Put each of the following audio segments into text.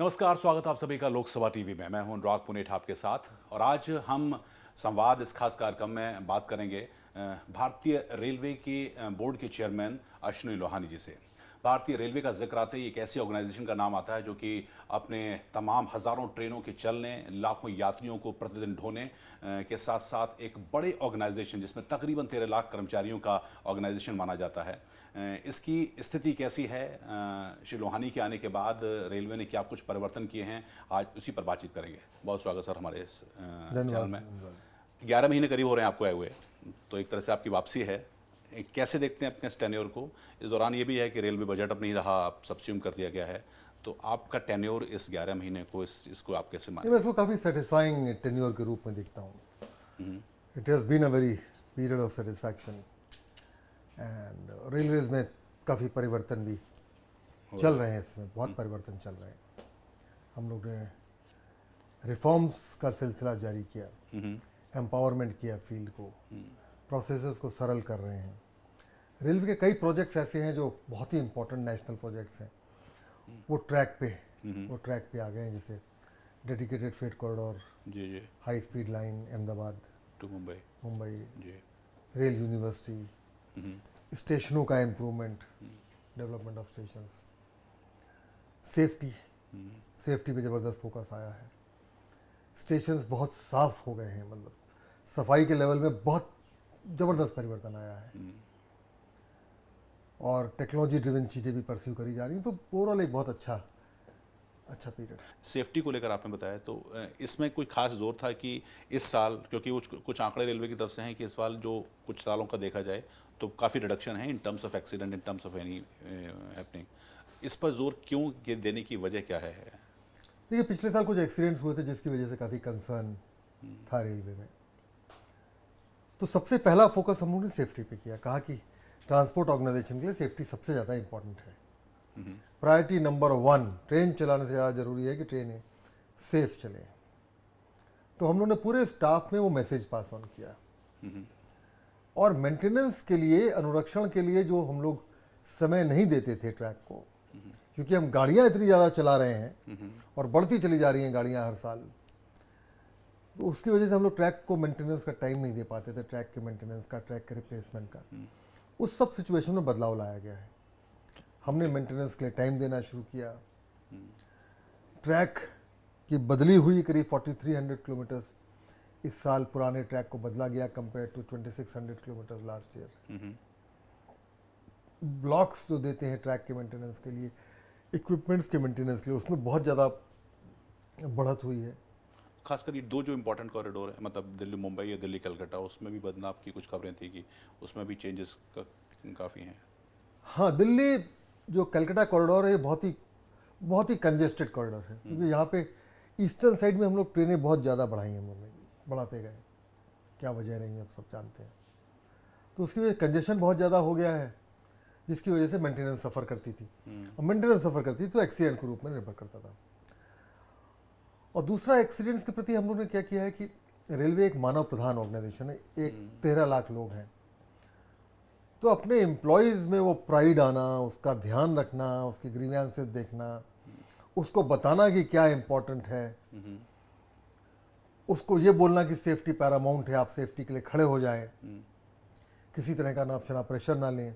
नमस्कार, स्वागत है आप सभी का लोकसभा टीवी में। मैं हूं अनुराग पुनेठ आपके साथ और आज हम संवाद इस खास कार्यक्रम में बात करेंगे भारतीय रेलवे के बोर्ड के चेयरमैन अश्विनी लोहानी जी से। भारतीय रेलवे का जिक्र आते ही एक ऐसी ऑर्गेनाइजेशन का नाम आता है जो कि अपने तमाम हज़ारों ट्रेनों के चलने, लाखों यात्रियों को प्रतिदिन ढोने के साथ साथ एक बड़े ऑर्गेनाइजेशन जिसमें तकरीबन 13 लाख कर्मचारियों का ऑर्गेनाइजेशन माना जाता है। इसकी स्थिति कैसी है, श्री लोहानी के आने के बाद रेलवे ने क्या कुछ परिवर्तन किए हैं, आज उसी पर बातचीत करेंगे। बहुत स्वागत सर हमारे इस चैनल में। 11 महीने करीब हो रहे हैं आपको आए हुए, तो एक तरह से आपकी वापसी है। कैसे देखते हैं अपने इस टेन्योर को? इस दौरान ये भी है कि रेलवे बजट अब नहीं रहा, आप सब्स्यूम कर दिया गया है, तो आपका टेन्योर इस 11 महीने को इसको आप कैसे मानते हैं? मैं इसको काफ़ी सेटिस्फाइंग टेन्योर के रूप में देखता हूँ। It has been a very period of satisfaction and railways में काफ़ी परिवर्तन भी चल रहे हैं, इसमें बहुत परिवर्तन चल रहे हैं। हम लोग ने रिफॉर्म्स का सिलसिला जारी किया, एम्पावरमेंट किया फील्ड को, प्रोसेसेस को सरल कर रहे हैं। रेलवे के कई प्रोजेक्ट्स ऐसे हैं जो बहुत ही इंपॉर्टेंट नेशनल प्रोजेक्ट्स हैं, वो ट्रैक पे आ गए हैं, जैसे डेडिकेटेड फ्रेट कॉरिडोर, जी high speed line Ahmedabad to Mumbai, जी रेल यूनिवर्सिटी, स्टेशनों का improvement, development of stations, safety पे ज़बरदस्त फोकस आया है। स्टेशंस बहुत साफ हो गए हैं, मतलब सफाई के लेवल में बहुत ज़बरदस्त परिवर्तन आया है और टेक्नोलॉजी ड्रिवन चीज़ें भी परस्यू करी जा रही हैं, तो ओवरऑल एक बहुत अच्छा पीरियड। सेफ्टी को लेकर आपने बताया, तो इसमें कोई खास जोर था कि इस साल, क्योंकि कुछ आंकड़े रेलवे की तरफ से हैं कि इस साल जो कुछ सालों का देखा जाए तो काफ़ी रिडक्शन है इन terms of accident, in terms of any happening. इस पर जोर क्यों देने की वजह क्या है? देखिए, पिछले साल कुछ एक्सीडेंट्स हुए थे जिसकी वजह से काफ़ी कंसर्न था रेलवे में। तो सबसे पहला फोकस हम लोगों ने सेफ्टी पे किया, कहा कि ट्रांसपोर्ट ऑर्गेनाइजेशन के लिए सेफ्टी सबसे ज़्यादा इंपॉर्टेंट है। प्रायोरिटी नंबर 1, ट्रेन चलाने से ज़्यादा ज़रूरी है कि ट्रेनें सेफ चलें। तो हम लोगों ने पूरे स्टाफ में वो मैसेज पास ऑन किया और मेंटेनेंस के लिए, अनुरक्षण के लिए जो हम लोग समय नहीं देते थे ट्रैक को, क्योंकि हम गाड़ियाँ इतनी ज़्यादा चला रहे हैं और बढ़ती चली जा रही हैं गाड़ियाँ हर साल, तो उसकी वजह से हम लोग ट्रैक को मेंटेनेंस का टाइम नहीं दे पाते थे, ट्रैक के मेंटेनेंस का, ट्रैक के रिप्लेसमेंट का। उस सब सिचुएशन में बदलाव लाया गया है। हमने मेंटेनेंस के लिए टाइम देना शुरू किया। ट्रैक की बदली हुई करीब 4300 किलोमीटर्स इस साल पुराने ट्रैक को बदला गया, compare to 2600 kilometres last year. Blocks जो देते हैं ट्रैक के मेंटेनेंस के लिए, इक्विपमेंट्स के मेंटेनेंस के लिए, उसमें बहुत ज़्यादा बढ़त हुई है। खासकर ये दो जो इम्पोर्टेंट कॉरिडोर है, मतलब दिल्ली मुंबई या दिल्ली कलकत्ता, उसमें भी बदलाव की कुछ खबरें थी कि उसमें भी चेंजेस काफ़ी हैं। हाँ, दिल्ली जो कलकत्ता कॉरिडोर है बहुत ही कंजेस्टेड कॉरिडोर है, क्योंकि यहाँ पे ईस्टर्न साइड में हम लोग ट्रेनें बहुत ज़्यादा बढ़ाई हैं, हम लोग बढ़ाते गए, क्या वजह रही है अब सब जानते हैं। तो उसकी वजह कंजेशन बहुत ज़्यादा हो गया है, जिसकी वजह से मेंटेनेंस सफ़र करती थी, और मेंटेनेंस सफ़र करती थी तो एक्सीडेंट के रूप में निर्भर करता था। और दूसरा, एक्सीडेंट्स के प्रति हम लोगों ने क्या किया है कि रेलवे एक मानव प्रधान ऑर्गेनाइजेशन है, 13 लाख लोग हैं, तो अपने एम्प्लॉयज़ में वो प्राइड आना, उसका ध्यान रखना, उसकी ग्रीवेंसेस देखना, उसको बताना कि क्या इम्पोर्टेंट है, उसको ये बोलना कि सेफ्टी पैरामाउंट है, आप सेफ्टी के लिए खड़े हो जाएं, किसी तरह का ना प्रेशर ना लें।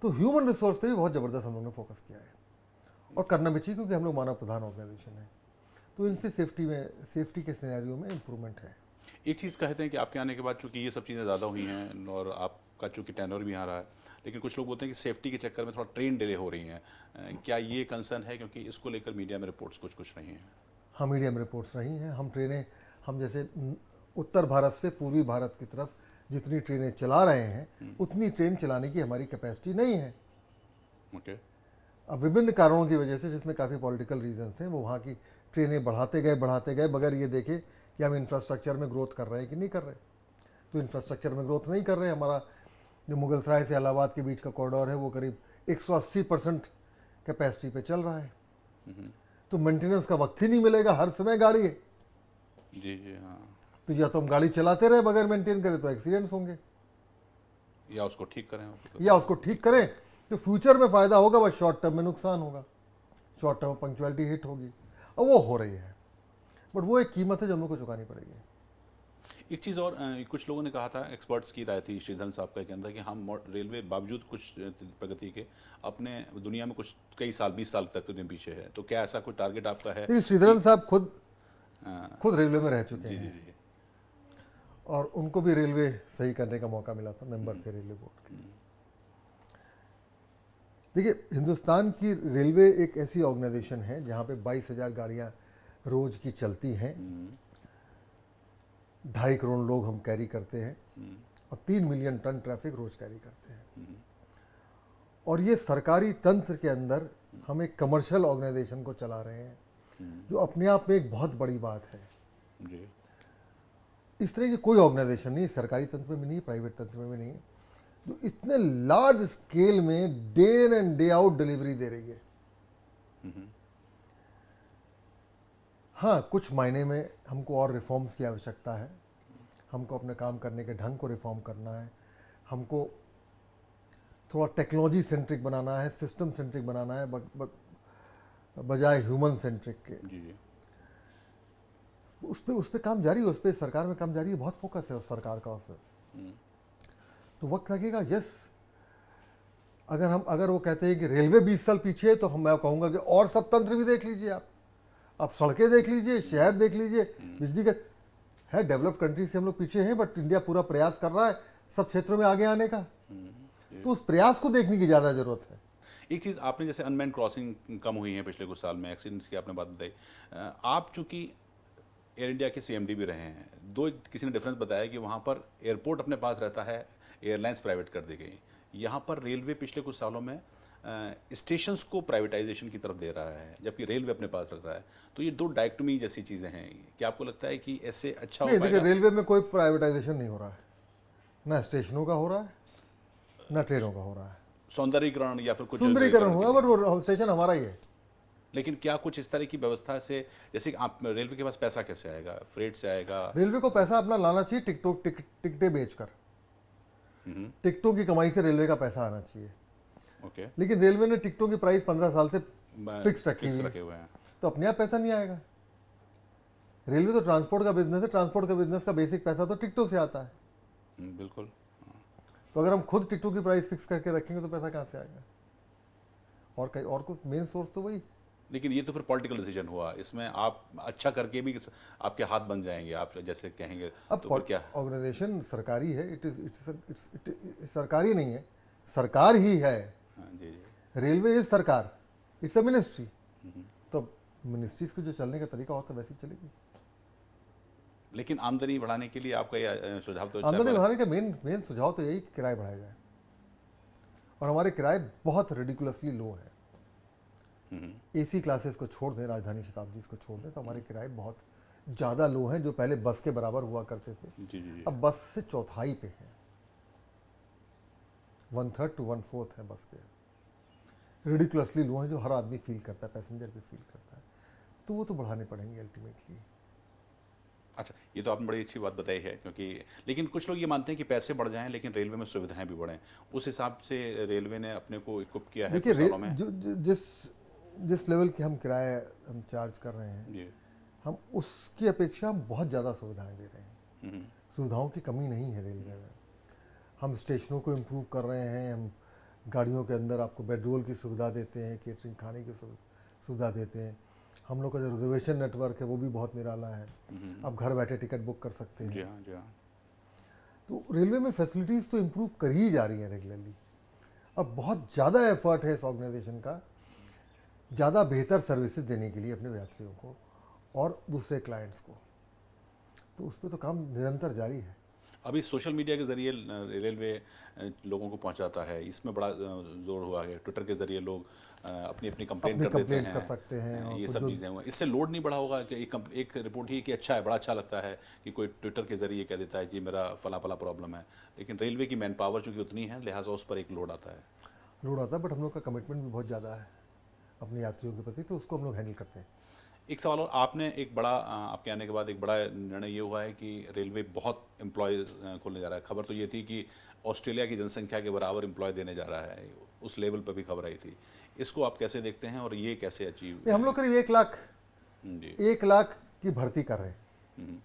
तो ह्यूमन रिसोर्स पे भी बहुत ज़बरदस्त हम लोगों ने फोकस किया है, और करना भी चाहिए, क्योंकि हम लोग मानव प्रधान ऑर्गेनाइजेशन है, तो इनसे सेफ्टी के सिनेरियो में इम्प्रूवमेंट है। एक चीज़ कहते हैं कि आपके आने के बाद चूंकि ये सब चीज़ें ज़्यादा हुई हैं और आपका चूंकि टेन्योर भी यहाँ रहा है, लेकिन कुछ लोग बोलते हैं कि सेफ्टी के चक्कर में थोड़ा ट्रेन डिले हो रही हैं। क्या ये कंसर्न है? क्योंकि इसको लेकर मीडिया में रिपोर्ट्स कुछ रही हैं। हाँ, मीडिया में रिपोर्ट्स रही हैं। हम जैसे उत्तर भारत से पूर्वी भारत की तरफ जितनी ट्रेनें चला रहे हैं, उतनी ट्रेन चलाने की हमारी कैपेसिटी नहीं है। ओके। अब विभिन्न कारणों की वजह से, जिसमें काफ़ी पॉलिटिकल रीजंस हैं, वो वहाँ की ट्रेनें बढ़ाते गए बगैर ये देखे कि हम इंफ्रास्ट्रक्चर में ग्रोथ कर रहे हैं कि नहीं कर रहे। तो इंफ्रास्ट्रक्चर में ग्रोथ नहीं कर रहे। हमारा जो मुगल सराय से इलाहाबाद के बीच का कॉरिडोर है, वो करीब 180% कैपेसिटी पे चल रहा है, तो मेंटेनेंस का वक्त ही नहीं मिलेगा, हर समय गाड़ी है। जी हाँ। तो या तो हम गाड़ी चलाते रहे बगैर मेंटेन करें तो एक्सीडेंट्स होंगे, या उसको ठीक करें तो फ्यूचर में फ़ायदा होगा, बस शॉर्ट टर्म में नुकसान होगा। शॉर्ट टर्म पंक्चुअलिटी हिट होगी, और वो हो रही है, बट वो एक कीमत है जो हम लोग को चुकानी पड़ेगी। एक चीज़ और, कुछ लोगों ने कहा था, एक्सपर्ट्स की राय थी, श्रीधरन साहब का कहना था कि हम रेलवे बावजूद कुछ प्रगति के अपने दुनिया में कुछ कई साल 20 साल तक दुनिया पीछे है, तो क्या ऐसा कोई टारगेट आपका है? देखिए, श्रीधरन साहब हाँ, खुद रेलवे में रह चुके जी जी हैं, जी। और उनको भी रेलवे सही करने का मौका मिला था, मेंबर थे रेलवे बोर्ड के। देखिए, हिंदुस्तान की रेलवे एक ऐसी ऑर्गेनाइजेशन है जहाँ पे 22,000 गाड़ियाँ रोज की चलती हैं, 2.5 करोड़ लोग हम कैरी करते हैं, और 3 मिलियन टन ट्रैफिक रोज कैरी करते हैं। और ये सरकारी तंत्र के अंदर हम एक कमर्शियल ऑर्गेनाइजेशन को चला रहे हैं, जो अपने आप में एक बहुत बड़ी बात है। जी। इस तरह की कोई ऑर्गेनाइजेशन नहीं, सरकारी तंत्र में नहीं, प्राइवेट तंत्र में भी नहीं, जो इतने लार्ज स्केल में day in and day out delivery दे रही है। हाँ, कुछ मायने में हमको और रिफॉर्म्स की आवश्यकता है, हमको अपने काम करने के ढंग को रिफॉर्म करना है, हमको थोड़ा टेक्नोलॉजी सेंट्रिक बनाना है, सिस्टम सेंट्रिक बनाना है, बजाय ह्यूमन सेंट्रिक के। जी जी। उस पे काम जारी है, उस पर सरकार में काम जारी है, बहुत फोकस है उस सरकार का उस पर। तो वक्त लगेगा, यस। अगर वो कहते हैं कि रेलवे 20 साल पीछे है, तो मैं कहूँगा कि और सब तंत्र भी देख लीजिए आप सड़कें देख लीजिए, शहर देख लीजिए, बिजली का है। डेवलप्ड कंट्री से हम लोग पीछे हैं, बट इंडिया पूरा प्रयास कर रहा है सब क्षेत्रों में आगे आने का। तो उस प्रयास को देखने की ज़्यादा जरूरत है। एक चीज़ आपने, जैसे अनमैन क्रॉसिंग कम हुई है पिछले कुछ साल में, एक्सीडेंट्स की आपने बात बताई, आप चूंकि एयर इंडिया के सीएमडी भी रहे हैं, किसी ने डिफरेंस बताया कि वहाँ पर एयरपोर्ट अपने पास रहता है, एयरलाइंस प्राइवेट कर दी गई। यहाँ पर रेलवे पिछले कुछ सालों में स्टेशंस को प्राइवेटाइजेशन की तरफ दे रहा है, जबकि रेलवे अपने पास रख रहा है। तो ये दो डायक्टोमी जैसी चीज़ें हैं, क्या आपको लगता है कि ऐसे अच्छा हो नहीं, देखिए, पाएगा? रेलवे में कोई प्राइवेटाइजेशन नहीं हो रहा है, ना स्टेशनों का हो रहा है, ना ट्रेनों का हो रहा है। सौंदर्यीकरण या फिर कुछ सुंदरीकरण हुआ, पर वो स्टेशन हमारा ही है। लेकिन क्या कुछ इस तरह की व्यवस्था से, जैसे कि आप, रेलवे के पास पैसा कैसे आएगा? फ्रेट से आएगा? रेलवे को पैसा अपना लाना चाहिए, टिकटें बेचकर। टिकटों की कमाई से रेलवे का पैसा आना चाहिए। ओके। लेकिन रेलवे ने टिकटों की प्राइस 15 साल से फिक्स रखी हुई रखे है, हुए हैं। तो अपने आप पैसा नहीं आएगा। रेलवे तो ट्रांसपोर्ट का बिजनेस है, ट्रांसपोर्ट का बिजनेस का बेसिक पैसा तो टिकटों से आता है। बिल्कुल। तो अगर हम खुद टिकटों की प्राइस फिक्स करके रखेंगे तो पैसा कहाँ से आएगा? और कहीं और कुछ मेन सोर्स तो वही। लेकिन ये तो फिर पॉलिटिकल डिसीजन हुआ, इसमें आप अच्छा करके भी आपके हाथ बन जाएंगे, आप जैसे कहेंगे। अब तो फिर क्या? ऑर्गेनाइजेशन सरकारी है, सरकारी नहीं है, सरकार ही है। हाँ, जी जी। रेलवे इज सरकार, इट्स अ मिनिस्ट्री। तो मिनिस्ट्रीज को जो चलने का तरीका होता है वैसे ही चलेगी। लेकिन आमदनी बढ़ाने के लिए आपका ये सुझाव तो अच्छा आमदनी है। बढ़ाने का मेन सुझाव तो यही, किराए बढ़ाए जाए। और हमारे किराए बहुत रिडिकुलसली लो है। एसी क्लासेस को छोड़ दें, राजधानी शताब्दी को छोड़ दें, तो हमारे किराए बहुत ज़्यादा लो हैं, जो पहले बस के बराबर हुआ करते थे, जी जी जी। अब बस से चौथाई पे हैं। 1/3 to 1/4 है बस के। रिडिकुलसली लो हैं, जो हर आदमी फील करता है, पैसेंजर भी फील करता है। तो वो तो बढ़ाने पड़ेंगे अल्टीमेटली। अच्छा, ये तो आपने बड़ी अच्छी बात बताई है, क्योंकि लेकिन कुछ लोग ये मानते हैं कि पैसे बढ़ जाएं लेकिन रेलवे में सुविधाएं भी बढ़ें। उस हिसाब से रेलवे ने अपने को इक्विप किया है देखिए, कुछ सालों में। जिस लेवल के हम किराए हम चार्ज कर रहे हैं, जी। हम उसकी अपेक्षा हम बहुत ज़्यादा सुविधाएं दे रहे हैं। सुविधाओं की कमी नहीं है रेलवे में। हम स्टेशनों को इम्प्रूव कर रहे हैं, हम गाड़ियों के अंदर आपको बेडरोल की सुविधा देते हैं, केटरिंग खाने की सुविधा देते हैं। हम लोग का जो रिजर्वेशन नेटवर्क है वो भी बहुत निराला है, आप घर बैठे टिकट बुक कर सकते हैं। जी हाँ, जी हाँ। तो रेलवे में फैसिलिटीज़ तो इम्प्रूव कर ही जा रही हैं रेगुलरली। अब बहुत ज़्यादा एफर्ट है इस ऑर्गेनाइजेशन का, ज़्यादा बेहतर सर्विसेज देने के लिए अपने यात्रियों को और दूसरे क्लाइंट्स को। तो उस पर तो काम निरंतर जारी है। अभी सोशल मीडिया के ज़रिए रेलवे लोगों को पहुंचाता है, इसमें बड़ा जोर हुआ है। ट्विटर के ज़रिए लोग अपनी अपनी कंप्लेंट कर देते हैं, कर सकते हैं। और ये सब चीज़ें हुआ, इससे लोड नहीं बढ़ा होगा कि एक रिपोर्ट ही कि अच्छा है, बड़ा अच्छा लगता है कि कोई ट्विटर के ज़रिए कह देता है कि मेरा फला फला प्रॉब्लम है, लेकिन रेलवे की मैन पावर चूँकि उतनी है, लिहाजा उस पर एक लोड आता है। बट हम लोग का कमिटमेंट भी बहुत ज़्यादा है अपने यात्रियों के प्रति, तो उसको हम लोग हैंडल करते हैं। एक सवाल और, आपने एक बड़ा आपके आने के बाद एक बड़ा निर्णय ये हुआ है कि रेलवे बहुत एम्प्लॉयज़ खोलने जा रहा है। खबर तो ये थी कि ऑस्ट्रेलिया की जनसंख्या के बराबर एम्प्लॉय देने जा रहा है, उस लेवल पर भी खबर आई थी। इसको आप कैसे देखते हैं और ये कैसे अचीव? ये हम लोग करीब 1 लाख जी 1 लाख की भर्ती कर रहे हैं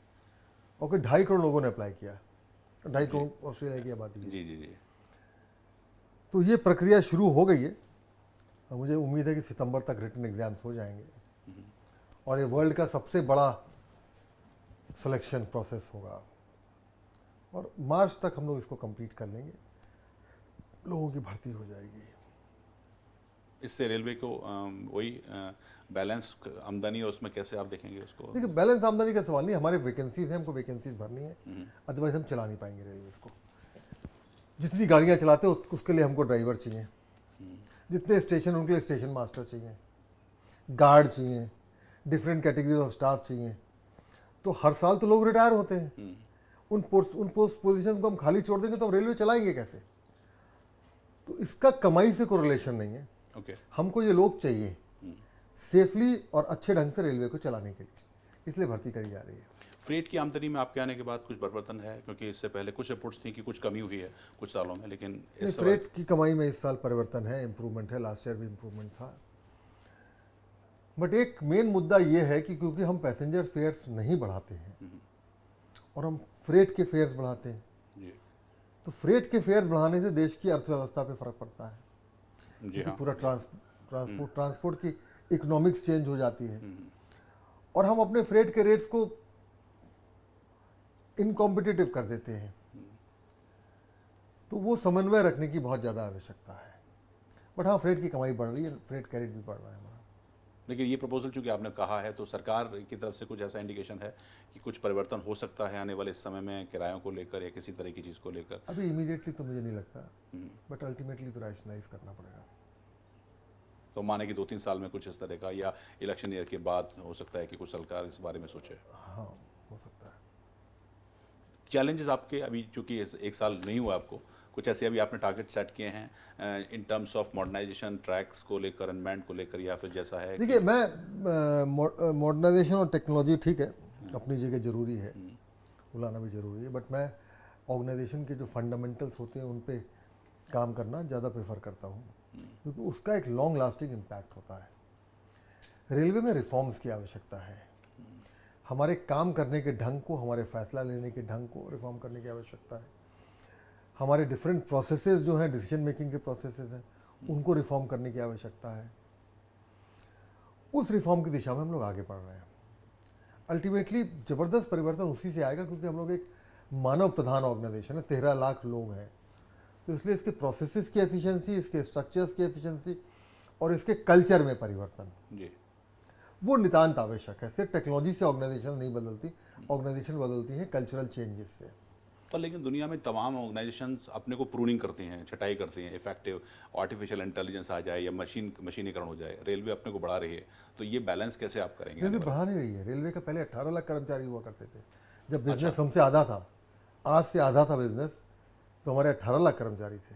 और कोई 2.5 करोड़ लोगों ने अप्लाई किया। 2.5 करोड़ ऑस्ट्रेलिया की आबादी है। जी जी जी। तो ये प्रक्रिया शुरू हो गई है और मुझे उम्मीद है कि सितंबर तक रिटन एग्जाम्स हो जाएंगे और ये वर्ल्ड का सबसे बड़ा सिलेक्शन प्रोसेस होगा और मार्च तक हम लोग इसको कंप्लीट कर लेंगे, लोगों की भर्ती हो जाएगी। इससे रेलवे को वही बैलेंस आमदनी और उसमें कैसे आप देखेंगे उसको? देखिए, बैलेंस आमदनी का सवाल नहीं, हमारे वैकेंसीज हैं, हमको वैकेंसीज भरनी है, अदरवाइज हम चला नहीं पाएंगे रेलवे को। जितनी गाड़ियाँ चलाते हो उसके लिए हमको ड्राइवर चाहिए, जितने स्टेशन उनके लिए स्टेशन मास्टर चाहिए, गार्ड चाहिए, डिफरेंट कैटेगरीज ऑफ स्टाफ चाहिए। तो हर साल तो लोग रिटायर होते हैं, उन पोस्ट पोजीशन को हम खाली छोड़ देंगे तो हम रेलवे चलाएंगे कैसे? तो इसका कमाई से कोई रिलेशन नहीं है। ओके। हमको ये लोग चाहिए सेफली और अच्छे ढंग से रेलवे को चलाने के लिए, इसलिए भर्ती करी जा रही है। फ्रेट की आमदनी में आपके आने के बाद कुछ परिवर्तन है? क्योंकि इससे पहले कुछ रिपोर्ट्स थी कि कुछ कमी हुई है कुछ सालों में, लेकिन इस साल फ्रेट की कमाई में इस साल परिवर्तन है, इम्प्रूवमेंट है, लास्ट ईयर भी इम्प्रूवमेंट था। बट एक मेन मुद्दा ये है कि क्योंकि हम पैसेंजर फेयर्स नहीं बढ़ाते हैं और हम फ्रेट के फेयर्स बढ़ाते हैं, जी तो फ्रेट के फेयर्स बढ़ाने से देश की अर्थव्यवस्था पे फर्क पड़ता है। जी क्योंकि हाँ। पूरा ट्रांसपोर्ट की इकोनॉमिक्स चेंज हो जाती है और हम अपने फ्रेट के रेट्स को इनकॉम्पिटिटिव कर देते हैं, तो वो समन्वय रखने की बहुत ज़्यादा आवश्यकता है। बट हाँ, फ्रेट की कमाई बढ़ रही है, फ्रेट कैरेट भी बढ़ रहा है हमारा। लेकिन ये प्रपोजल चूंकि आपने कहा है तो सरकार की तरफ से कुछ ऐसा इंडिकेशन है कि कुछ परिवर्तन हो सकता है आने वाले समय में किरायों को लेकर या किसी तरह की चीज़ को लेकर? अभी इमीडिएटली तो मुझे नहीं लगता, बट अल्टीमेटली तो रैशनलाइज करना पड़ेगा। तो माने कि 2-3 साल में कुछ इस तरह का, या इलेक्शन ईयर के बाद हो सकता है कि कुछ सरकार इस बारे में सोचे। हाँ, हो सकता है। चैलेंजेस आपके अभी चूंकि 1 साल नहीं हुआ आपको, कुछ ऐसे अभी आपने टारगेट सेट किए हैं in terms of modernisation, tracks को लेकर, अनमैन्ड को लेकर, या फिर जैसा है देखिए, मैं मॉडर्नाइजेशन और टेक्नोलॉजी ठीक है, अपनी जगह ज़रूरी है, बुलाना भी ज़रूरी है, बट मैं ऑर्गेनाइजेशन के जो फंडामेंटल्स होते हैं उन पे काम करना ज़्यादा प्रेफर करता हूँ, क्योंकि उसका एक लॉन्ग लास्टिंग इम्पैक्ट होता है। रेलवे में रिफॉर्म्स की आवश्यकता है, हमारे काम करने के ढंग को, हमारे फैसला लेने के ढंग को रिफॉर्म करने की आवश्यकता है। हमारे डिफरेंट प्रोसेसेस जो हैं, डिसीजन मेकिंग के प्रोसेसेस हैं, उनको रिफॉर्म करने की आवश्यकता है। उस रिफॉर्म की दिशा में हम लोग आगे बढ़ रहे हैं। अल्टीमेटली ज़बरदस्त परिवर्तन उसी से आएगा क्योंकि हम लोग एक मानव प्रधान ऑर्गेनाइजेशन है, 13 लाख लोग हैं, तो इसलिए इसके प्रोसेसेस की एफिशिएंसी, इसके स्ट्रक्चर्स की एफिशिएंसी और इसके कल्चर में परिवर्तन, जी वो नितांत आवश्यक है। सिर्फ टेक्नोलॉजी से ऑर्गेनाइजेशन नहीं बदलती, ऑर्गेनाइजेशन बदलती है कल्चरल चेंजेस से। पर लेकिन दुनिया में तमाम ऑर्गेनाइजेशन अपने को प्रूनिंग करती हैं, छटाई करती हैं, इफेक्टिव आर्टिफिशियल इंटेलिजेंस आ जाए या मशीनीकरण हो जाए, रेलवे अपने को बढ़ा रही है, तो ये बैलेंस कैसे आप करेंगे? रेलवे बढ़ा नहीं रही है। रेलवे का पहले 18 लाख कर्मचारी हुआ करते थे, जब बिजनेस हमसे आधा था, आज से आधा था बिजनेस, तो हमारे 18 लाख कर्मचारी थे।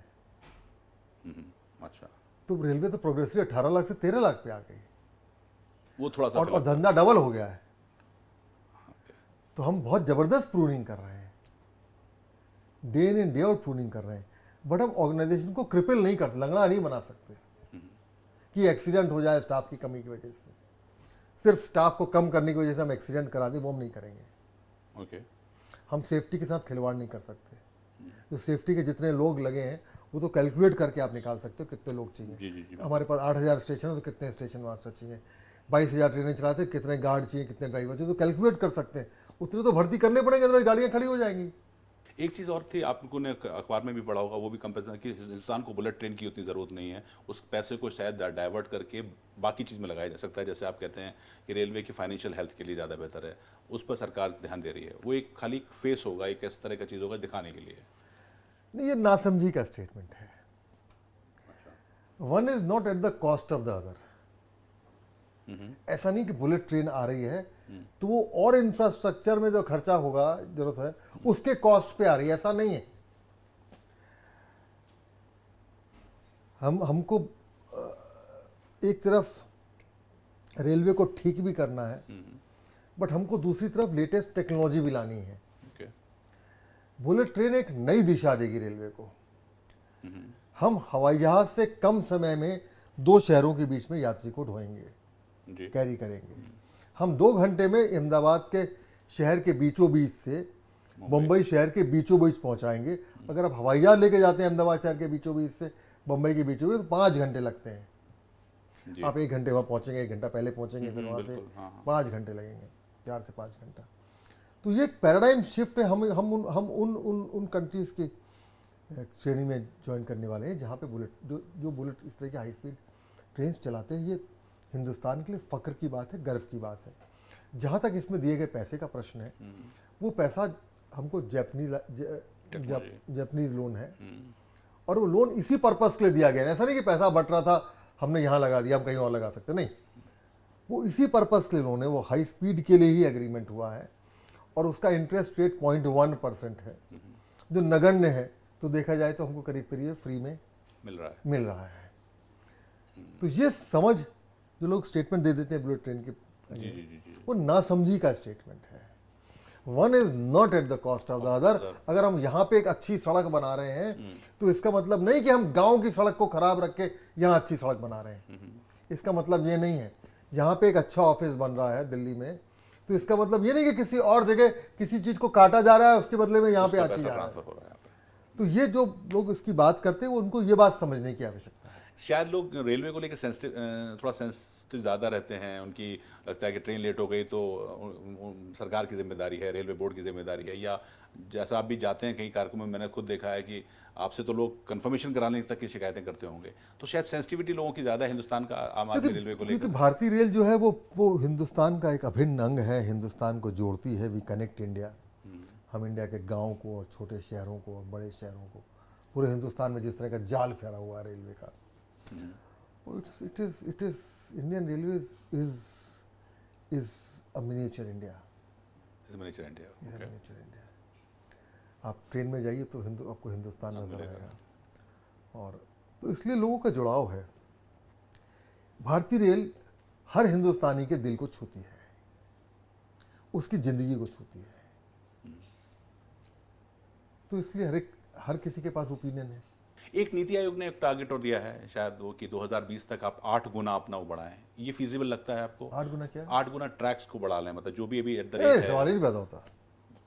अच्छा, तो रेलवे तो प्रोग्रेसिवली 18 लाख से 13 लाख पे आ गई वो थोड़ा सा और धंधा डबल हो गया है। तो हम बहुत ज़बरदस्त प्रूनिंग कर रहे हैं, day in and day out pruning कर रहे हैं, बट हम ऑर्गेनाइजेशन को क्रिपल नहीं करते, लंगड़ा नहीं बना सकते कि एक्सीडेंट हो जाए स्टाफ की कमी की वजह से। सिर्फ स्टाफ को कम करने की वजह से हम एक्सीडेंट करा दें, वो हम नहीं करेंगे। ओके। हम सेफ्टी के साथ खिलवाड़ नहीं कर सकते। जो सेफ्टी के जितने लोग लगे हैं वो तो कैलकुलेट करके आप निकाल सकते हो कितने लोग चाहिए। जी जी जी। हमारे पास 8,000 स्टेशन है तो कितने स्टेशन मास्टर चाहिए, 22,000 ट्रेनें चलाते, कितने गार्ड चाहिए, कितने ड्राइवर चाहिए, तो कैलकुलेट कर सकते हैं। उतने तो भर्ती करने पड़ेंगे, तो गाड़ियाँ खड़ी हो जाएंगी। एक चीज़ और थी, आपको ने अखबार में भी पढ़ा होगा, वो भी कंपेरिजन कि हिंदुस्तान को बुलेट ट्रेन की उतनी ज़रूरत नहीं है, उस पैसे को शायद डाइवर्ट करके बाकी चीज़ में लगाया जा सकता है। जैसे आप कहते हैं कि रेलवे की फाइनेंशियल हेल्थ के लिए ज़्यादा बेहतर है, उस पर सरकार ध्यान दे रही है। वो एक खाली फेस होगा, एक इस तरह का चीज़ होगा दिखाने के लिए। नहीं, ये नासमझी का स्टेटमेंट है। One is not at the cost of the other. ऐसा नहीं कि बुलेट ट्रेन आ रही है तो वो और इंफ्रास्ट्रक्चर में जो खर्चा होगा, जरूरत है, उसके कॉस्ट पे आ रही है, ऐसा नहीं है। हमको एक तरफ रेलवे को ठीक भी करना है, बट हमको दूसरी तरफ लेटेस्ट टेक्नोलॉजी भी लानी है। ओके। बुलेट ट्रेन एक नई दिशा देगी रेलवे को। हम हवाई जहाज से कम समय में 2 शहरों के बीच में यात्री को ढोएंगे, जी। कैरी करेंगे। हम 2 घंटे में अहमदाबाद के शहर के बीचों बीच से मुंबई शहर के बीचों बीच पहुंचाएंगे। अगर आप हवाई जहाज लेके जाते हैं अहमदाबाद शहर के बीचों बीच से मुंबई के बीचों बीच तो 5 घंटे लगते हैं। जी। आप 1 घंटे वहाँ पहुंचेंगे, 1 घंटा पहले पहुंचेंगे, फिर वहाँ से बिल्कुल, हाँ। 5 घंटे लगेंगे, 4 से 5 घंटा। तो ये एक पैराडाइम शिफ्ट है। हम उन कंट्रीज़ की श्रेणी में ज्वाइन करने वाले हैं जहाँ पे जो बुलेट इस तरह की हाई स्पीड ट्रेन चलाते हैं। ये हिंदुस्तान के लिए फ़ख्र की बात है, गर्व की बात है। जहाँ तक इसमें दिए गए पैसे का प्रश्न है, वो पैसा हमको जापानीज लोन है, और वो लोन इसी पर्पस के लिए दिया गया है। ऐसा नहीं कि पैसा बट रहा था हमने यहाँ लगा दिया, हम कहीं और लगा सकते, नहीं। वो इसी पर्पस के लिए लोन है, वो हाई स्पीड के लिए ही एग्रीमेंट हुआ है, और उसका इंटरेस्ट रेट 0.1% है, जो नगण्य है। तो देखा जाए तो हमको करीब करीब फ्री में मिल रहा है। तो ये समझ जो लोग स्टेटमेंट दे देते हैं बुलेट ट्रेन के, जी। वो नासमझी का स्टेटमेंट है। One is not at the cost of the other. अगर हम यहाँ पे एक अच्छी सड़क बना रहे हैं तो इसका मतलब नहीं कि हम गांव की सड़क को खराब रख के यहाँ अच्छी सड़क बना रहे हैं। इसका मतलब ये नहीं है। यहाँ पे एक अच्छा ऑफिस बन रहा है दिल्ली में, तो इसका मतलब ये नहीं कि किसी और जगह किसी चीज को काटा जा रहा है, उसके बदले में यहाँ पे अच्छी जा रहा है। तो ये जो लोग इसकी बात करते हैं, उनको ये बात समझने की आवश्यकता है। शायद लोग रेलवे को लेकर थोड़ा सेंसिटिव ज़्यादा रहते हैं। उनकी लगता है कि ट्रेन लेट हो गई तो सरकार की जिम्मेदारी है, रेलवे बोर्ड की जिम्मेदारी है। या जैसा आप भी जाते हैं कई कार्यक्रमों में, मैंने खुद देखा है कि आपसे तो लोग कंफर्मेशन कराने तक की शिकायतें करते होंगे। तो शायद सेंसिटिविटी लोगों की ज़्यादा है हिंदुस्तान का आम आदमी रेलवे को लेकर। क्योंकि भारतीय रेल जो है वो हिंदुस्तान का एक अभिन्न अंग है, हिंदुस्तान को जोड़ती है। We connect India. हम इंडिया के गाँव को और छोटे शहरों को और बड़े शहरों को, पूरे हिंदुस्तान में जिस तरह का जाल फैला हुआ है रेलवे का, it is Indian Railways is a miniature India. Miniature India. Is a miniature India. आप ट्रेन में जाइए तो आपको हिंदुस्तान नजर आएगा। और तो इसलिए लोगों का जुड़ाव है। भारतीय रेल हर हिंदुस्तानी के दिल को छूती है, उसकी जिंदगी को छूती है। तो इसलिए हर किसी के पास ओपिनियन है। एक नीति आयोग ने एक टारगेट और दिया है शायद वो कि 2020 तक आप 8 गुना अपना वो बढ़ाएं। ये फीजिबल लगता है आपको? 8 गुना क्या? 8 गुना ट्रैक्स को बढ़ा लें, मतलब जो भी अभी एट द रेट है। सवाल ही नहीं पैदा होता।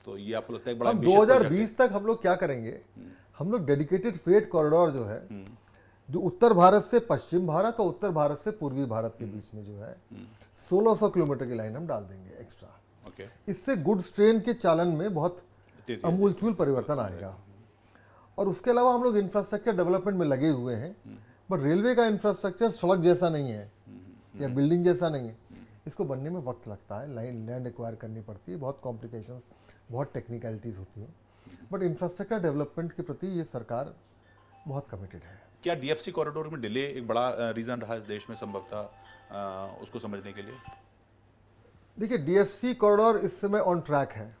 तो ये आपको लगता है बड़ा हम 2020 तक हम लोग क्या करेंगे? हम लोग डेडिकेटेड फ्रेट कॉरिडोर जो है, जो उत्तर भारत से पश्चिम भारत और उत्तर भारत से पूर्वी भारत के बीच में जो है 1600 किलोमीटर की लाइन हम डाल देंगे एक्स्ट्रा। ओके। इससे गुड्स ट्रेन के चालन में बहुत अमूलचूल परिवर्तन आएगा। और उसके अलावा हम लोग इंफ्रास्ट्रक्चर डेवलपमेंट में लगे हुए हैं, बट रेलवे का इंफ्रास्ट्रक्चर सड़क जैसा नहीं है या बिल्डिंग जैसा नहीं है। इसको बनने में वक्त लगता है, लैंड एक्वायर करनी पड़ती है, बहुत कॉम्प्लिकेशंस, बहुत टेक्निकलिटीज़ होती हैं, बट इंफ्रास्ट्रक्चर डेवलपमेंट के प्रति ये सरकार बहुत कमिटेड है। क्या डीएफसी कॉरिडोर में डिले एक बड़ा रीज़न रहा इस देश में संभवतः उसको समझने के लिए? देखिए, डीएफसी कॉरिडोर इस समय ऑन ट्रैक है,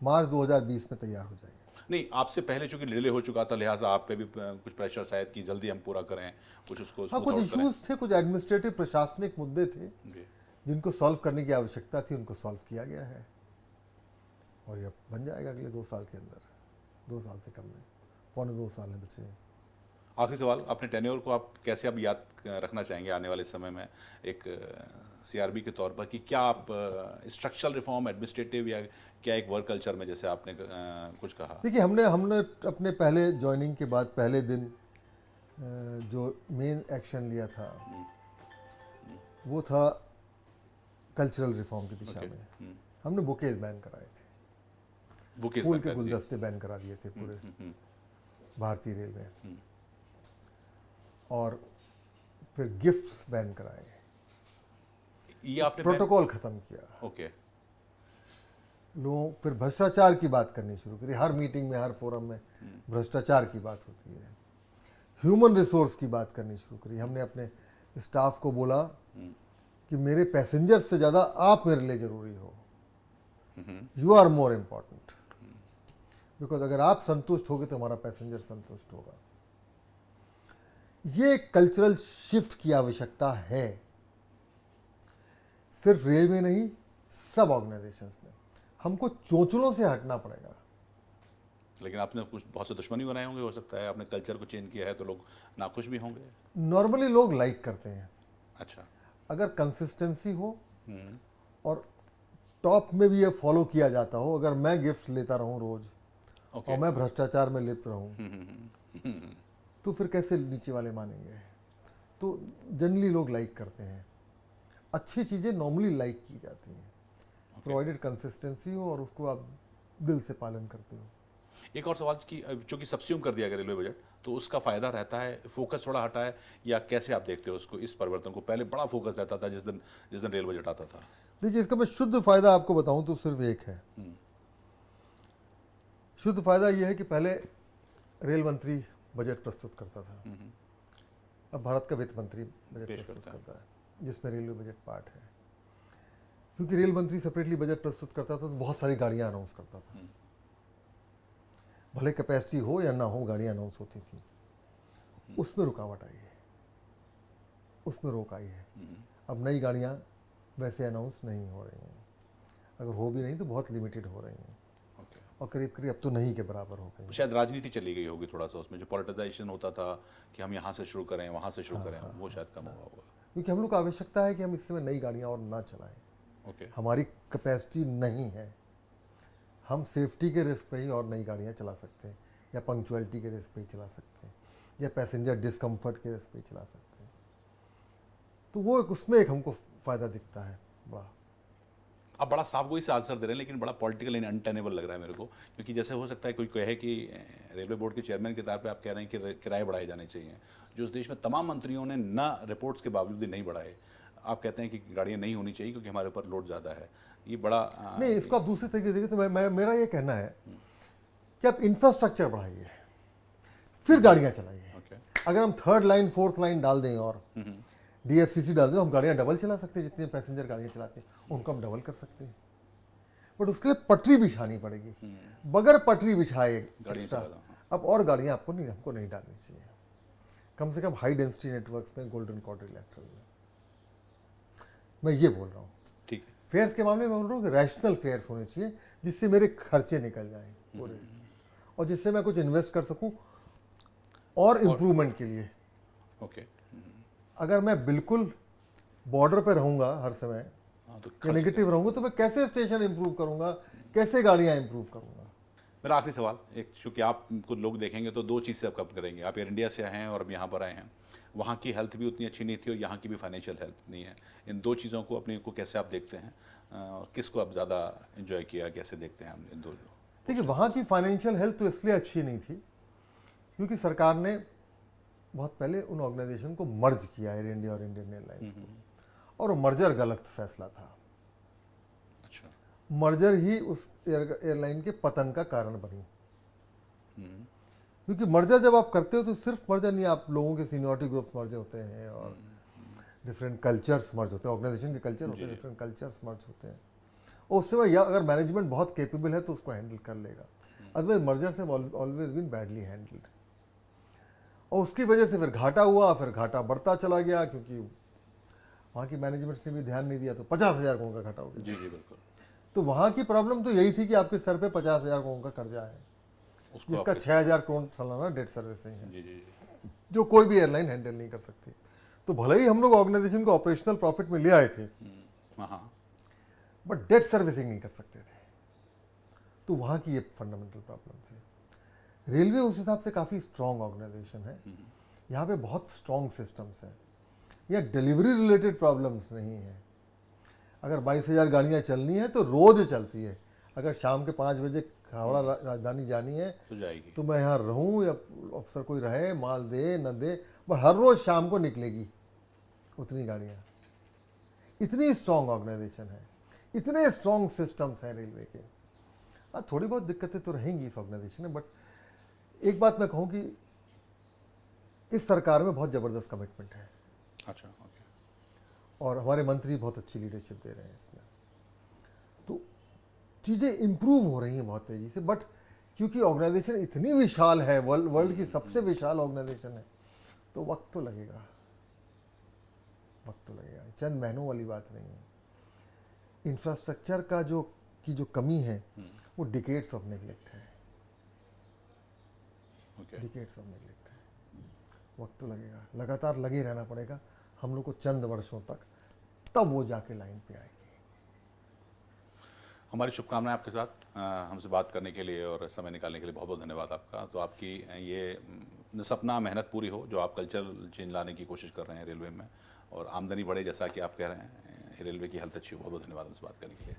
मार्च 2020 में तैयार हो जाएगा। नहीं, आपसे पहले चूंकि डिले हो चुका था, लिहाजा आप पे भी कुछ प्रेशर शायद कि जल्दी हम पूरा करें, कुछ उसको हाँ, कुछ इश्यूज थे, कुछ एडमिनिस्ट्रेटिव प्रशासनिक मुद्दे थे जिनको सॉल्व करने की आवश्यकता थी, उनको सॉल्व किया गया है और ये बन जाएगा अगले 2 साल के अंदर। 2 साल से कम में, 1.25 साल है बचे हैं। आखिरी सवाल, अपने टेन्योर को आप कैसे अब याद रखना चाहेंगे आने वाले समय में एक सीआरबी के तौर पर, कि क्या आप स्ट्रक्चरल रिफॉर्म, एडमिनिस्ट्रेटिव, या क्या एक वर्क कल्चर में, जैसे आपने कुछ कहा? देखिए, हमने अपने पहले ज्वाइनिंग के बाद पहले दिन जो मेन एक्शन लिया था वो था कल्चरल रिफॉर्म की दिशा में। हमने बुकेज बैन कराए थे, फूल के गुलदस्ते बैन करा दिए थे पूरे भारतीय रेल में, और फिर गिफ्ट्स बैन कराए, ये आपने प्रोटोकॉल खत्म किया। ओके। लोग फिर भ्रष्टाचार की बात करनी शुरू करी। हर मीटिंग में, हर फोरम में भ्रष्टाचार की बात होती है। ह्यूमन रिसोर्स की बात करनी शुरू करी। हमने अपने स्टाफ को बोला कि मेरे पैसेंजर से ज़्यादा आप मेरे लिए ज़रूरी हो, you are more important, because अगर आप संतुष्ट होगे तो हमारा पैसेंजर संतुष्ट होगा। ये कल्चरल शिफ्ट की आवश्यकता है। सिर्फ रेलवे नहीं, सब ऑर्गेनाइजेशंस में हमको चोंचलों से हटना पड़ेगा। लेकिन आपने कुछ बहुत से दुश्मनी बनाए होंगे, हो सकता है आपने कल्चर को चेंज किया है तो लोग नाखुश भी होंगे। नॉर्मली लोग लाइक करते हैं अच्छा। अगर कंसिस्टेंसी हो और टॉप में भी ये फॉलो किया जाता हो। अगर मैं गिफ्ट्स लेता रहूं रोज ओके। और मैं भ्रष्टाचार में लिप्त रहूं तो फिर कैसे नीचे वाले मानेंगे। तो जनरली लोग लाइक करते हैं, अच्छी चीज़ें नॉर्मली लाइक की जाती हैं, प्रोवाइडेड कंसिस्टेंसी हो और उसको आप दिल से पालन करते हो। एक और सवाल कि चूंकि सब्स्यूम कर दिया गया रेलवे बजट, तो उसका फायदा रहता है, फोकस थोड़ा हटा है, या कैसे आप देखते हो उसको, इस परिवर्तन को? पहले बड़ा फोकस रहता था जिस दिन रेल बजट आता था। देखिए, इसका मैं शुद्ध फायदा आपको बताऊं तो सिर्फ एक है। शुद्ध फायदा यह है कि पहले रेल मंत्री बजट प्रस्तुत करता था, अब भारत का वित्त मंत्री बजट प्रस्तुत करता है, जिसमें रेलवे बजट पार्ट है। क्योंकि रेल मंत्री सेपरेटली बजट प्रस्तुत करता था तो बहुत सारी गाड़ियां अनाउंस करता था, भले कैपेसिटी हो या ना हो, गाड़ियां अनाउंस होती थी। उसमें रुकावट आई है, उसमें रोक आई है। अब नई गाड़ियां वैसे अनाउंस नहीं हो रही हैं, अगर हो भी नहीं तो बहुत लिमिटेड हो रही हैं, और करीब करीब अब तो नहीं के बराबर हो गई। शायद राजनीति चली गई होगी थोड़ा सा उसमें, जो पॉलिटिजाइजेशन होता था कि हम यहाँ से शुरू करें वहाँ से शुरू करें, वो शायद कम हुआ होगा। क्योंकि हम लोग को आवश्यकता है कि हम इस समय नई गाड़ियाँ और ना चलाएं। ओके। हमारी कैपेसिटी नहीं है, हम सेफ्टी के रिस्क पे ही और नई गाड़ियाँ चला सकते हैं, या पंक्चुअलिटी के रिस्क पे ही चला सकते हैं, या पैसेंजर डिस्कम्फर्ट के रिस्क पे ही चला सकते हैं। तो वो उसमें एक हमको फ़ायदा दिखता है बड़ा। आप बड़ा साफ गोई से आंसर दे रहे हैं, लेकिन बड़ा पॉलिटिकल एंड अनटेनेबल लग रहा है मेरे को, क्योंकि जैसे हो सकता है कोई कहे कि रेलवे बोर्ड के चेयरमैन के तौर पे आप कह रहे हैं कि किराए बढ़ाए जाने चाहिए, जो उस देश में तमाम मंत्रियों ने ना रिपोर्ट्स के बावजूद भी नहीं बढ़ाए। आप कहते हैं कि गाड़ियाँ नहीं होनी चाहिए क्योंकि हमारे ऊपर लोड ज़्यादा है। ये बड़ा नहीं, इसको आप दूसरे तरीके से देखिए तो मेरा ये कहना है कि आप इंफ्रास्ट्रक्चर बढ़ाइए, फिर गाड़ियाँ चलाइए। अगर हम थर्ड लाइन फोर्थ लाइन डाल दें और DFCC डाल दें तो हम गाड़ियाँ डबल चला सकते हैं, जितने पैसेंजर गाड़ियाँ चलाते हैं उनको हम डबल कर सकते हैं। बट उसके लिए पटरी बिछानी पड़ेगी, बगैर पटरी बिछाए एक्स्ट्रा अब और गाड़ियाँ हमको नहीं डालनी चाहिए, कम से कम हाई डेंसिटी नेटवर्क्स में, गोल्डन क्वाड्रिलैटरल में। मैं ये बोल रहा हूँ। ठीक है। फेयर्स के मामले में बोल रहा हूँ कि रैशनल फेयर्स होने चाहिए, जिससे मेरे खर्चे निकल जाएं पूरे, और जिससे मैं कुछ इन्वेस्ट कर सकूँ और इम्प्रूवमेंट के लिए। ओके। अगर मैं बिल्कुल बॉर्डर पे रहूँगा हर समय, तो नेगेटिव रहूँगा, तो मैं कैसे स्टेशन इंप्रूव करूँगा, कैसे गाड़ियाँ इंप्रूव करूँगा। मेरा आखिरी सवाल, एक चूँकि आप कुछ लोग देखेंगे तो दो चीज़ से आप कब करेंगे। आप एयर इंडिया से आए हैं और अब यहाँ पर आए हैं, वहाँ की हेल्थ भी उतनी अच्छी नहीं थी और यहाँ की भी फाइनेंशियल हेल्थ नहीं है। इन दो चीज़ों को अपने को कैसे आप देखते हैं, किसको आप ज़्यादा इन्जॉय किया, कैसे देखते हैं हम इन दो? देखिए, वहाँ की फाइनेंशियल हेल्थ तो इसलिए अच्छी नहीं थी क्योंकि सरकार ने बहुत पहले उन ऑर्गेनाइजेशन को मर्ज किया, एयर इंडिया और इंडियन एयरलाइंस को, और वो मर्जर गलत फैसला था। अच्छा। मर्जर ही उस एयरलाइन के पतन का कारण बनी, क्योंकि मर्जर जब आप करते हो तो सिर्फ मर्जर नहीं, आप लोगों के सीनियरिटी ग्रुप्स मर्ज होते हैं और डिफरेंट कल्चर्स मर्ज होते हैं, ऑर्गेनाइजेशन के कल्चर होते हैं, डिफरेंट कल्चर्स मर्ज होते हैं। और उससे वह, या अगर मैनेजमेंट बहुत केपेबल है तो उसको हैंडल कर लेगा, otherwise mergers have always been badly handled. और उसकी वजह से फिर घाटा हुआ, फिर घाटा बढ़ता चला गया, क्योंकि वहाँ की मैनेजमेंट ने भी ध्यान नहीं दिया, तो 50,000 करोड़ का घाटा हो गया। जी जी बिल्कुल। तो वहाँ की प्रॉब्लम तो यही थी कि आपके सर पे 50,000 करोड़ का कर्जा है, जिसका 6,000 करोड़ सालाना डेट सर्विसिंग है, जी जी, जो कोई भी एयरलाइन हैंडल नहीं कर सकती। तो भले ही हम लोग ऑर्गेनाइजेशन को ऑपरेशनल प्रॉफिट में ले आए थे, बट डेट सर्विसिंग नहीं कर सकते थे। तो वहाँ की ये फंडामेंटल प्रॉब्लम थी। रेलवे उस हिसाब से काफ़ी स्ट्रॉन्ग ऑर्गेनाइजेशन है, यहाँ पे बहुत स्ट्रॉन्ग सिस्टम्स हैं, या डिलीवरी रिलेटेड प्रॉब्लम्स नहीं है। अगर 22,000 गाड़ियाँ चलनी है तो रोज़ चलती है। अगर शाम के 5 बजे हावड़ा राजधानी जानी है तो जाएगी, तो मैं यहाँ रहूँ या अफसर कोई रहे, माल दे न दे, बट हर रोज़ शाम को निकलेगी उतनी गाड़ियाँ। इतनी स्ट्रॉन्ग ऑर्गेनाइजेशन है, इतने स्ट्रॉन्ग सिस्टम्स हैं रेलवे के। थोड़ी बहुत दिक्कतें तो रहेंगी इस ऑर्गेनाइजेशन में, बट एक बात मैं कहूँ कि इस सरकार में बहुत ज़बरदस्त कमिटमेंट है। अच्छा, ओके। और हमारे मंत्री बहुत अच्छी लीडरशिप दे रहे हैं इसमें, तो चीज़ें इम्प्रूव हो रही हैं बहुत तेज़ी से। बट क्योंकि ऑर्गेनाइजेशन इतनी विशाल है, वर्ल्ड की सबसे विशाल ऑर्गेनाइजेशन है, तो वक्त तो लगेगा, वक्त तो लगेगा, चंद महीनों वाली बात नहीं है। इंफ्रास्ट्रक्चर का जो कमी है वो डिकेड्स ऑफ नेग्लेक्ट है, ओके डिकेड्स ऑफ नेग्लेक्ट है। वक्त तो लगेगा, लगातार लगे रहना पड़ेगा हम लोग को चंद वर्षों तक, तब वो जाके लाइन पे आएगी। हमारी शुभकामनाएं आपके साथ। हमसे बात करने के लिए और समय निकालने के लिए बहुत बहुत धन्यवाद आपका। तो आपकी ये सपना मेहनत पूरी हो जो आप कल्चर चेंज लाने की कोशिश कर रहे हैं रेलवे में, और आमदनी बढ़े जैसा कि आप कह रहे हैं, रेलवे की हेल्थ अच्छी हो। बहुत बहुत धन्यवाद हमसे बात करने के लिए।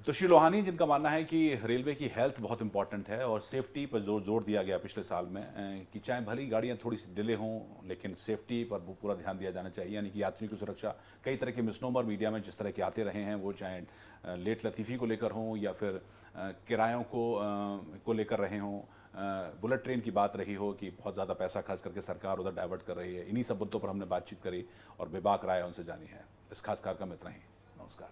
तो श्री लोहानी जिनका मानना है कि रेलवे की हेल्थ बहुत इंपॉर्टेंट है और सेफ्टी पर जोर दिया गया पिछले साल में, कि चाहे भली गाड़ियां थोड़ी सी डिले हों लेकिन सेफ्टी पर पूरा ध्यान दिया जाना चाहिए, यानी कि यात्रियों की सुरक्षा। कई तरह के मिसनोमर मीडिया में जिस तरह के आते रहे हैं, वो चाहे लेट लतीफ़ी को लेकर हों या फिर किरायों को लेकर रहे हों, बुलेट ट्रेन की बात रही हो कि बहुत ज़्यादा पैसा खर्च करके सरकार उधर डाइवर्ट कर रही है। इन्हीं सब मुद्दों पर हमने बातचीत करी और बेबाक राय उनसे जानी है। इस खास कार्यक्रम में इतना ही। नमस्कार।